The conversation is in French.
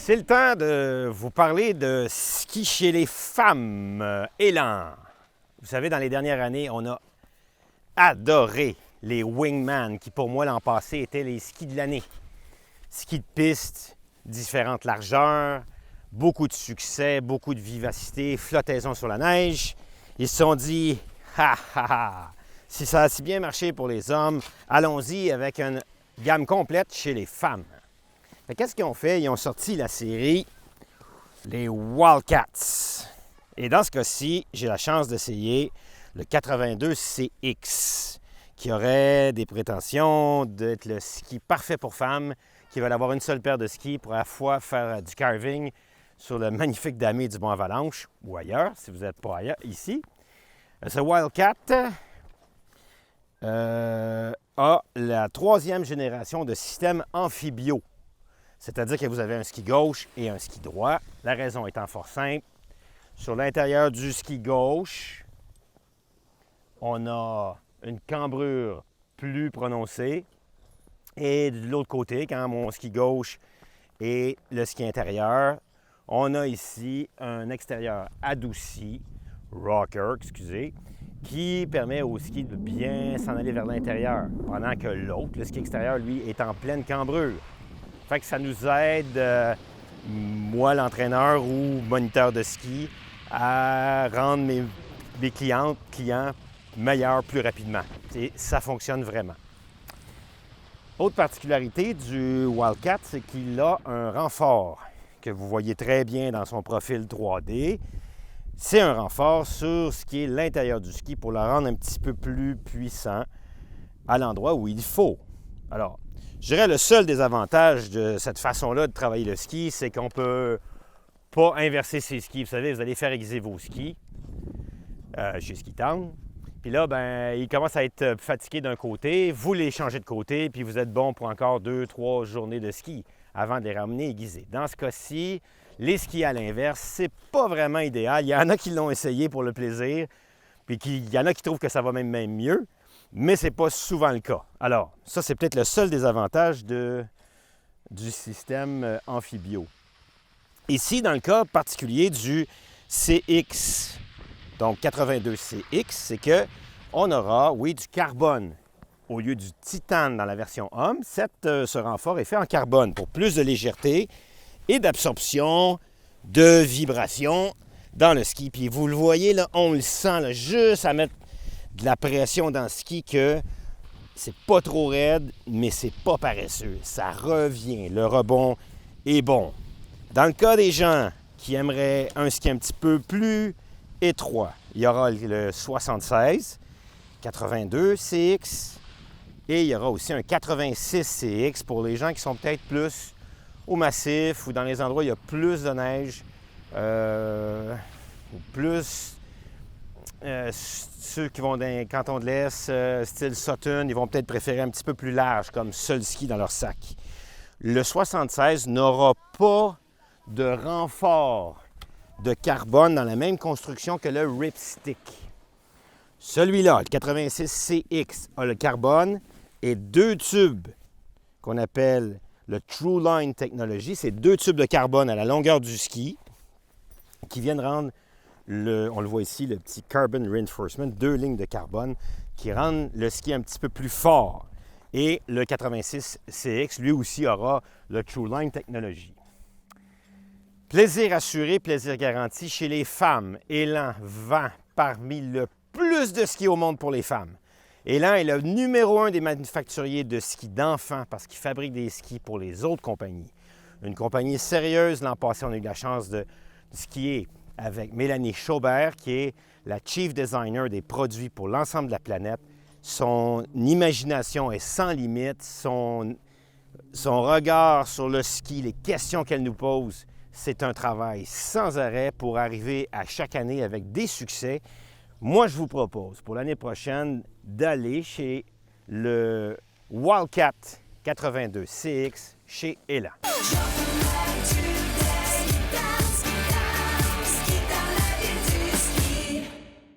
C'est le temps de vous parler de ski chez les femmes. Élan. Vous savez, dans les dernières années, on a adoré les Wingman, qui pour moi l'an passé étaient les skis de l'année. Skis de piste, différentes largeurs, beaucoup de succès, beaucoup de vivacité, flottaison sur la neige. Ils se sont dit, ha ha ha, si ça a si bien marché pour les hommes, allons-y avec une gamme complète chez les femmes. Qu'est-ce qu'ils ont fait? Ils ont sorti la série les Wildcats. Et dans ce cas-ci, j'ai la chance d'essayer le 82 CX, qui aurait des prétentions d'être le ski parfait pour femmes, qui veulent avoir une seule paire de skis pour à la fois faire du carving sur le magnifique damier du Mont-Avalanche ou ailleurs, si vous n'êtes pas ailleurs, ici. Ce Wildcat a la troisième génération de système amphibio. C'est-à-dire que vous avez un ski gauche et un ski droit. La raison étant fort simple. Sur l'intérieur du ski gauche, on a une cambrure plus prononcée. Et de l'autre côté, quand mon ski gauche et le ski intérieur, on a ici un extérieur adouci, rocker, qui permet au ski de bien s'en aller vers l'intérieur, pendant que l'autre, le ski extérieur, lui, est en pleine cambrure. Fait que ça nous aide, moi, l'entraîneur ou moniteur de ski, à rendre mes clients meilleurs plus rapidement. Et ça fonctionne vraiment. Autre particularité du Wildcat, c'est qu'il a un renfort que vous voyez très bien dans son profil 3D. C'est un renfort sur ce qui est l'intérieur du ski pour le rendre un petit peu plus puissant à l'endroit où il faut. Alors, je dirais le seul désavantage de cette façon-là de travailler le ski, c'est qu'on ne peut pas inverser ses skis. Vous savez, vous allez faire aiguiser vos skis chez Ski Town. Puis là, ils commencent à être fatigués d'un côté. Vous les changez de côté, puis vous êtes bon pour encore 2-3 journées de ski avant de les ramener aiguisés. Dans ce cas-ci, les skis à l'inverse, c'est pas vraiment idéal. Il y en a qui l'ont essayé pour le plaisir, puis il y en a qui trouvent que ça va même mieux. Mais ce n'est pas souvent le cas. Alors, ça, c'est peut-être le seul désavantage du système amphibio. Ici, dans le cas particulier du CX, donc 82 CX, c'est qu'on aura, oui, du carbone au lieu du titane dans la version homme. Ce renfort est fait en carbone pour plus de légèreté et d'absorption, de vibration dans le ski. Puis vous le voyez, là, on le sent là, juste à mettre de la pression dans le ski que c'est pas trop raide, mais c'est pas paresseux. Ça revient. Le rebond est bon. Dans le cas des gens qui aimeraient un ski un petit peu plus étroit, il y aura le 76, 82 CX et il y aura aussi un 86 CX pour les gens qui sont peut-être plus au massif ou dans les endroits où il y a plus de neige ou plus... ceux qui vont dans les cantons de l'Est, style Sutton, ils vont peut-être préférer un petit peu plus large comme seul ski dans leur sac. Le 76 n'aura pas de renfort de carbone dans la même construction que le Ripstick. Celui-là, le 86 CX, a le carbone et deux tubes qu'on appelle le True Line Technology. C'est deux tubes de carbone à la longueur du ski qui viennent rendre on le voit ici, le petit Carbon Reinforcement, deux lignes de carbone qui rendent le ski un petit peu plus fort. Et le 86 CX, lui aussi, aura le True Line Technology. Plaisir assuré, plaisir garanti chez les femmes. Élan vend parmi le plus de skis au monde pour les femmes. Élan est le numéro 1 des manufacturiers de skis d'enfants parce qu'il fabrique des skis pour les autres compagnies. Une compagnie sérieuse. L'an passé, on a eu la chance de skier avec Mélanie Chaubert, qui est la Chief Designer des produits pour l'ensemble de la planète. Son imagination est sans limite, son regard sur le ski, les questions qu'elle nous pose, c'est un travail sans arrêt pour arriver à chaque année avec des succès. Moi, je vous propose pour l'année prochaine d'aller chez le Wildcat 82 CX chez Élan.